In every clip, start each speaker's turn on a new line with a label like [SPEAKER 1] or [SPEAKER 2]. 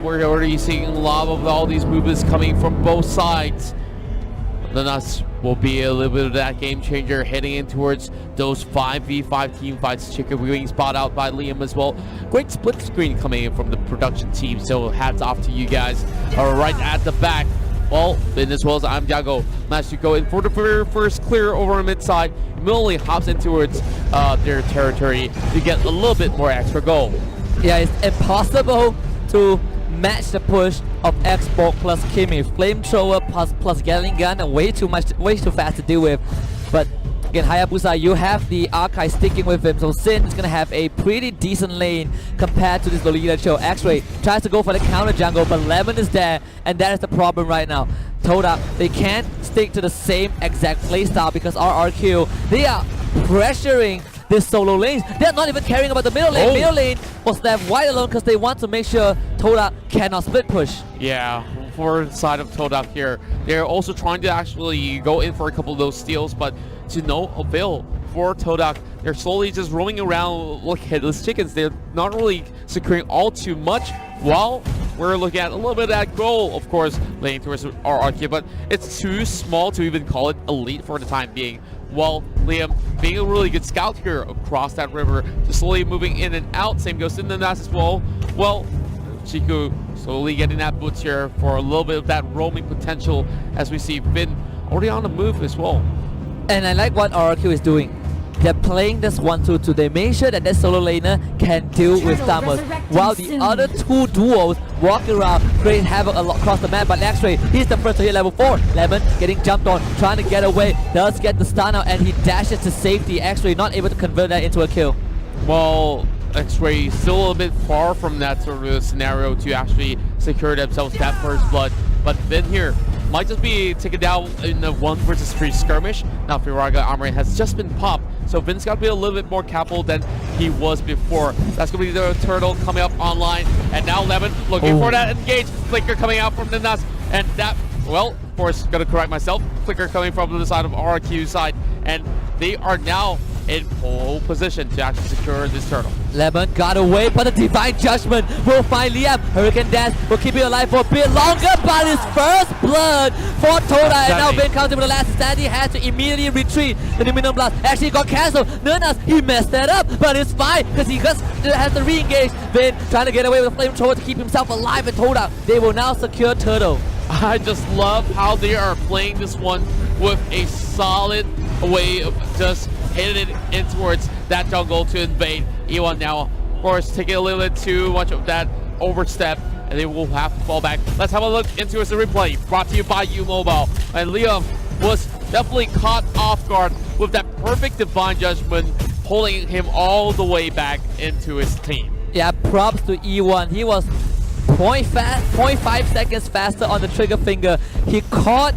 [SPEAKER 1] We're already seeing a lot of all these movements coming from both sides. The Nuts will be a little bit of that game changer heading in towards those 5v5 team fights. Chicken wing spot out by Liam as well. Great split screen coming in from the production team, so hats off to you guys. Right at the back. Well, then as well as I'm Diago, managed to go in for the very first clear over on mid side. Immediately hops in towards their territory to get a little bit more extra goal.
[SPEAKER 2] Yeah, it's impossible to match the push of Xbox plus Kimi. Flamethrower plus Gatling gun, and way too fast to deal with. But again, Hayabusa, you have the Archive sticking with him, so Sin is gonna have a pretty decent lane compared to this Lolita Cho. X-Ray tries to go for the counter jungle, but Lemon is there, and that is the problem right now. TODAK, they can't stick to the same exact playstyle because RRQ, they are pressuring this solo lanes. They're not even caring about the middle lane. Middle lane was left wide alone because they want to make sure TODAK cannot split push.
[SPEAKER 1] Yeah, for the side of TODAK here, they're also trying to actually go in for a couple of those steals, but to no avail for TODAK. They're slowly just roaming around like headless chickens. They're not really securing all too much, while we're looking at a little bit of that goal, of course, laying towards RRQ, but it's too small to even call it elite for the time being. While Liam being a really good scout here across that river, just slowly moving in and out. Same goes to the Nas as well. Well, Chiku slowly getting that boots here for a little bit of that roaming potential, as we see Finn already on the move as well.
[SPEAKER 2] And I like what RRQ is doing. They're playing this 1-2-2. They make sure that solo laner can deal with Thanos, while the other two duos walk around, create havoc across the map. But X-Ray, he's the first to hit level 4. Lemon getting jumped on, trying to get away, does get the stun out, and he dashes to safety. X-Ray not able to convert that into a kill.
[SPEAKER 1] Well, X-Ray still a bit far from that sort of scenario to actually secure themselves that first blood. But Finn here might just be taken down in a 1 versus 3 skirmish. Now Firaga armor has just been popped, so Finn's got to be a little bit more careful than he was before. That's going to be the turtle coming up online, and now Lemon looking for that engage. Flicker coming out from the Nuts, and that, well, of course, going to correct myself. Flicker coming from the side of RRQ's side, and they are now in pole position to actually secure this turtle.
[SPEAKER 2] Lemon got away, but the Divine Judgment will find Liam. Hurricane Dance will keep him alive for a bit longer, but his first blood for TODAK. And now Ben counting with the last stand. He has to immediately retreat. The Luminum Blast actually got cancelled. Nernas, he messed that up, but it's fine because he just has to re-engage. Ben trying to get away with the Flamethrower to keep himself alive, and TODAK, they will now secure turtle.
[SPEAKER 1] I just love how they are playing this one with a solid way of just hitting it in towards that jungle to invade. E1 now, of course, taking a little bit too much of that overstep, and they will have to fall back. Let's have a look into the replay, brought to you by U-Mobile. And Liam was definitely caught off guard with that perfect Divine Judgment, pulling him all the way back into his team.
[SPEAKER 2] Yeah, props to E1. He was 0.5 seconds faster on the trigger finger. He caught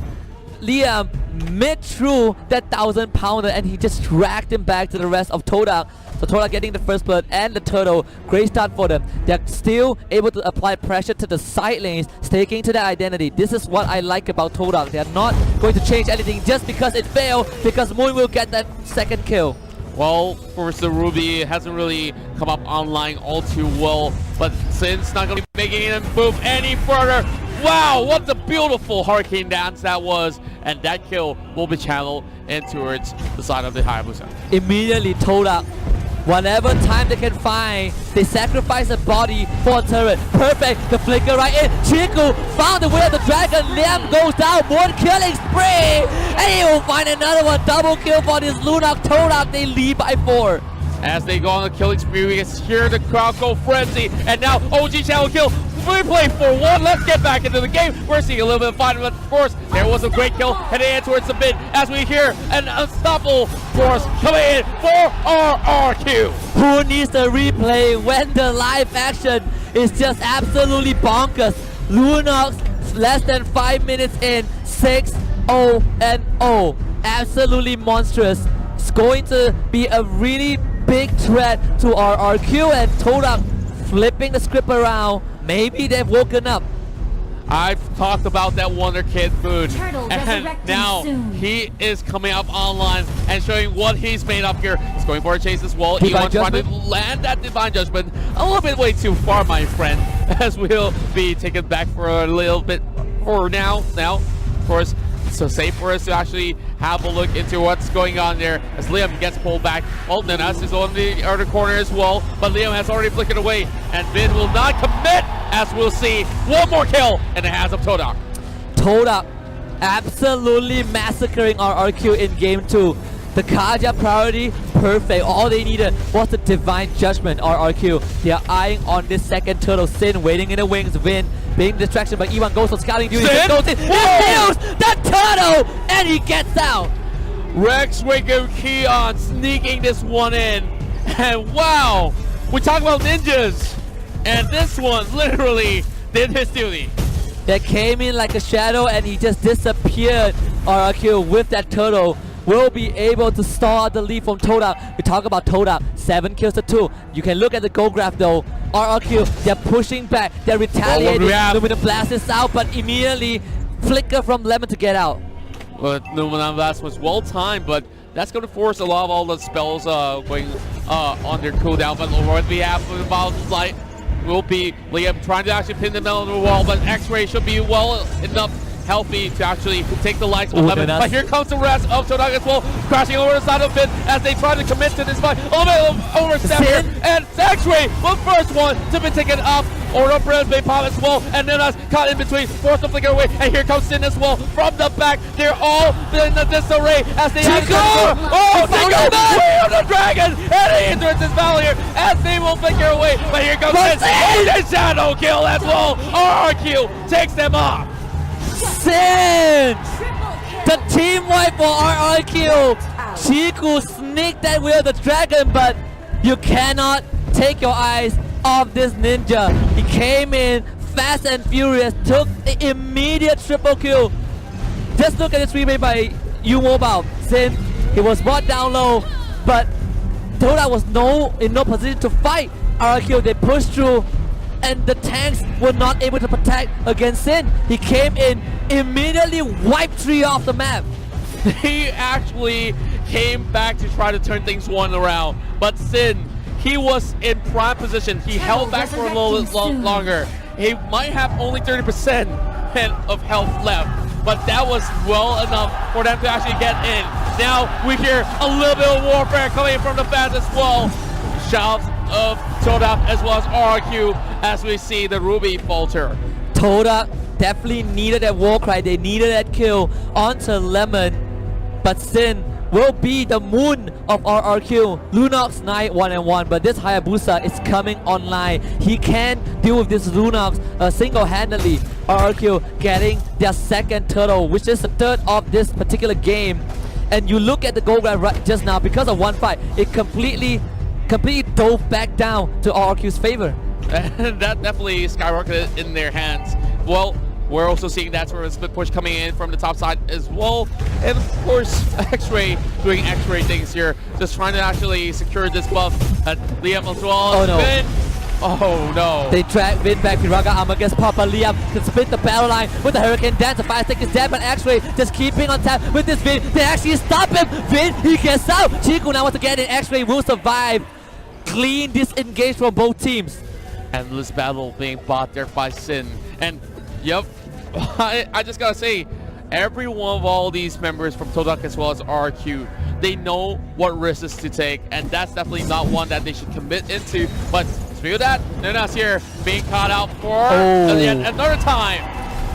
[SPEAKER 2] Liam mid through that 1,000-pounder, and he just dragged him back to the rest of TODAK. So TODAK getting the first blood and the turtle. Great start for them. They're still able to apply pressure to the side lanes, sticking to their identity. This is what I like about TODAK. They're not going to change anything just because it failed, because Moon will get that second kill.
[SPEAKER 1] Well, of course, the Ruby hasn't really come up online all too well, but Sin's not going to be making him move any further. Wow, what the beautiful Hurricane Dance that was, and that kill will be channeled in towards the side of the Hayabusa.
[SPEAKER 2] Immediately TODAK, whatever time they can find, they sacrifice a body for a turret. Perfect, the flicker right in. Chiku found the way of the dragon. Liam goes down, one killing spree, and he will find another one. Double kill for this Lunak. TODAK, they lead by 4.
[SPEAKER 1] As they go on the killing spree, we can hear the crowd go frenzy, and now OG Channel kill. Replay for 1. Let's get back into the game. We're seeing a little bit of fight, but of course, there was a great kill heading in towards the mid as we hear an unstoppable force coming in for RRQ.
[SPEAKER 2] Who needs the replay when the live action is just absolutely bonkers? Lunox, less than 5 minutes in, 6-0-0. Absolutely monstrous. It's going to be a really big threat to RRQ, and TODAK flipping the script around. Maybe they've woken up.
[SPEAKER 1] I've talked about that Wonder Kid food, and now he is coming up online and showing what he's made up here. He's going for a chase as well. He wants trying to land that Divine Judgment a little bit way too far, my friend. as we'll be taken back for a little bit for now. Of course, so safe for us to actually have a look into what's going on there as Liam gets pulled back. Ninas is on the other corner as well, but Liam has already flickered away, and Vin will not commit, as we'll see one more kill in the hands of TODAK.
[SPEAKER 2] TODAK absolutely massacring RRQ in game 2. The cardiac priority, perfect. All they needed was the divine judgment, RRQ. They are eyeing on this second turtle. Sin waiting in the wings. Vin being distracted by E1 GOSU scouting duty. Sin goes in. He kills the turtle and he gets out.
[SPEAKER 1] Rex Waco Keon sneaking this one in. And wow, we talk about ninjas. And this one literally did his duty.
[SPEAKER 2] That came in like a shadow and he just disappeared. RRQ with that turtle will be able to stall the lead from TODAK. We talk about TODAK, 7 kills to 2. You can look at the goal graph though. RRQ, they're pushing back, they're retaliating. Lumina Blast is out, but immediately flicker from Lemon to get out.
[SPEAKER 1] Well, Lumina Blast was well timed, but that's going to force a lot of all the spells going on their cooldown. But on behalf of the Violent Light will be Liam trying to actually pin them down on the wall, but X-Ray should be well enough healthy to actually take the lights of Lemon. But here comes the rest of TODAK as well, crashing over the side of it as they try to commit to this fight. Overstep here, and X-Ray, the first one to be taken off. Order Brilliant may pop as well, and then us caught in between, forced to flicker away, and here comes Sin as well from the back. They're all in the disarray as they have to way of the dragon, and he enters this battle here as they will flicker away. But here comes Sin, the shadow kill as well. RRQ takes them off.
[SPEAKER 2] Sin! The team wipe for RRQ. Chiku sneaked that way of the dragon, but you cannot take your eyes off this ninja. He came in fast and furious, took the immediate triple kill. Just look at this replay by U-Mobile. Sin, he was brought down low, but TODAK was in no position to fight RRQ. They pushed through, and the tanks were not able to protect against Sin. He came in, immediately wiped 3 off the map.
[SPEAKER 1] He actually came back to try to turn things one around, but Sin, he was in prime position. He held back for a little bit longer. He might have only 30% of health left, but that was well enough for them to actually get in. Now we hear a little bit of warfare coming from the fans as well. Shouts of TODAK as well as RRQ as we see the Ruby falter.
[SPEAKER 2] TODAK definitely needed that war cry. They needed that kill onto Lemon, but Sin will be the moon of RRQ. Lunox 9-1-1, but this Hayabusa is coming online. He can deal with this Lunox single-handedly. RRQ getting their second turtle, which is the third of this particular game. And you look at the goal grab right just now, because of one fight, it completely dove back down to RRQ's favor.
[SPEAKER 1] And that definitely skyrocketed in their hands. Well, we're also seeing that sort of split push coming in from the top side as well. And of course, X-Ray doing X-Ray things here, just trying to actually secure this buff. Liam as well.
[SPEAKER 2] Oh no.
[SPEAKER 1] Vin. Oh no.
[SPEAKER 2] They drag Vin back. Piraga Arm against Papa. Liam can split the battle line with the Hurricane Dance. The 5 seconds dead, but X-Ray just keeping on tap with this Vin. They actually stop him. Vin, he gets out. Chiku now wants to get in. X-Ray will survive. Clean disengage from both teams.
[SPEAKER 1] Endless battle being bought there by Sin. And yep, I just gotta say, every one of all these members from TODAK as well as RRQ, they know what risks to take, and that's definitely not one that they should commit into. But speaking of that, Ninas here being caught out for yet another time.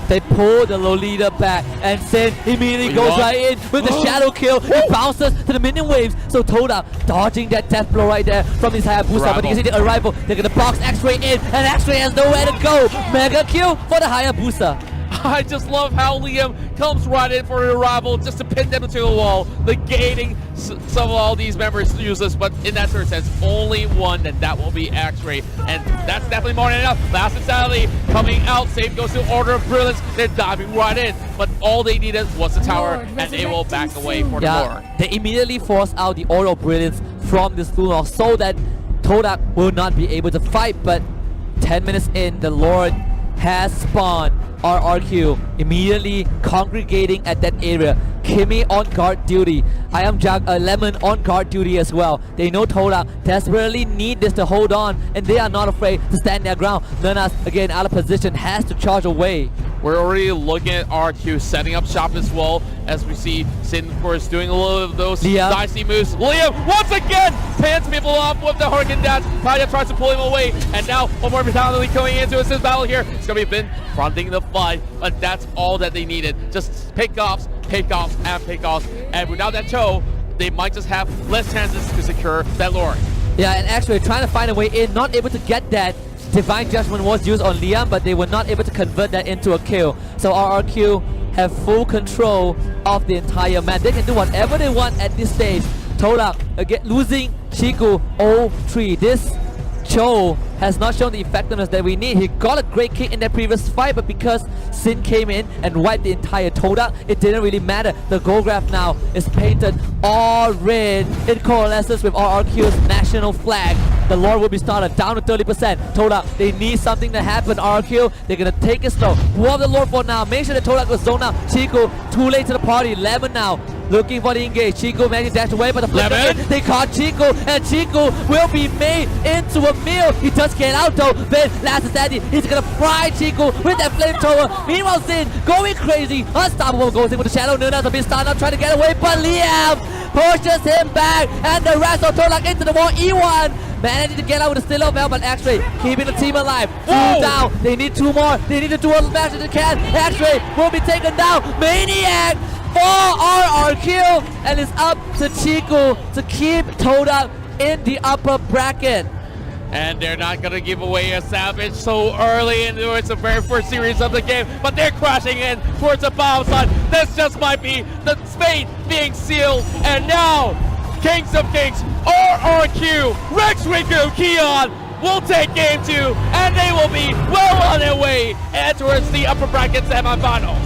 [SPEAKER 2] They pull the Lolita back, and Sin immediately goes right in with the shadow kill. He bounces to the minion waves. So TODAK dodging that death blow right there from his Hayabusa. But you can see the arrival. They're gonna box X-Ray in, and X-Ray has nowhere to go. Mega kill for the Hayabusa.
[SPEAKER 1] I just love how Liam comes right in for the arrival just to pin them to the wall, negating some of all these members' uses, but in that sort of sense, only one, and that will be X-Ray. And that's definitely more than enough. Last Insanity coming out, same goes to Order of Brilliance. They're diving right in, but all they needed was the tower, and they will back away for the more.
[SPEAKER 2] They immediately force out the Order of Brilliance from this Lunox so that TODAK will not be able to fight, but 10 minutes in, the Lord has spawned. RRQ immediately congregating at that area, Kimmy on guard duty. I am Lemon on guard duty as well. They know TODAK desperately need this to hold on, and they are not afraid to stand their ground. Nunas, again, out of position, has to charge away.
[SPEAKER 1] We're already looking at RQ setting up shop as well, as we see Sin, of course, doing a little of those dicey moves. Liam, once again, pans people off with the Hurricane Dash. Kaya tries to pull him away, and now one more brutality coming into this battle here. It's going to be Vin fronting the fight, but that's all that they needed. Just pickoffs, and pickoffs. And without that toe, they might just have less chances to secure that lure.
[SPEAKER 2] Yeah, and actually trying to find a way in, not able to get that. Divine Judgment was used on Liam, but they were not able to convert that into a kill. So RRQ have full control of the entire map. They can do whatever they want at this stage. TODAK again losing Chiku 0-3. This Cho has not shown the effectiveness that we need. He got a great kick in that previous fight, but because Sin came in and wiped the entire TODAK, it didn't really matter. The goal graph now is painted all red. It coalesces with RRQ's national flag. The lore will be started down to 30%. TODAK, they need something to happen. RRQ, they're gonna take it slow. Pull up the lore for now. Make sure that TODAK was zoned out. Chiku, too late to the party. Lemon now. Looking for the engage. Chiku managed to dash away, but the flip they caught Chiku, and Chiku will be made into a meal. He does get out though. Then last is Andy. He's gonna fry Chiku with that flamethrower. Meanwhile, Sin going crazy. Unstoppable goes in with the shadow. Nunas a bit stunned up, trying to get away, but Liam pushes him back, and the rest of TODAK into the wall. E1 managing to get out with a still bell, but X-Ray keeping the team alive. Two down. They need two more. They need to do as much as they can. X-Ray will be taken down. Maniac for RRQ, and it's up to Chiku to keep TODAK in the upper bracket.
[SPEAKER 1] And they're not going to give away a Savage so early into its very first series of the game, but they're crashing in towards the bomb side. This just might be the fate being sealed, and now Kings of Kings, RRQ, Rex Riku, Keon will take game 2, and they will be well on their way and towards the upper bracket semifinals.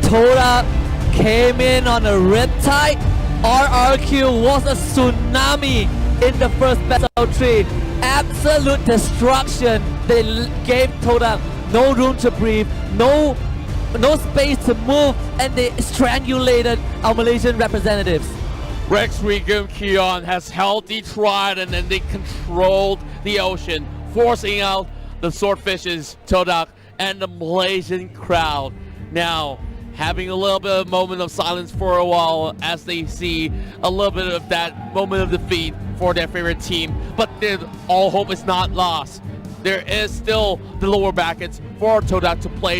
[SPEAKER 2] TODAK came in on a riptide. RRQ was a tsunami in the first best of 3. Absolute destruction. They gave TODAK no room to breathe, no space to move, and they strangulated our Malaysian representatives.
[SPEAKER 1] Rex Riku Keon has held the trident, and they controlled the ocean, forcing out the swordfishes, TODAK, and the Malaysian crowd. Now, having a little bit of a moment of silence for a while as they see a little bit of that moment of defeat for their favorite team. But all hope is not lost. There is still the lower brackets for TODAK to play.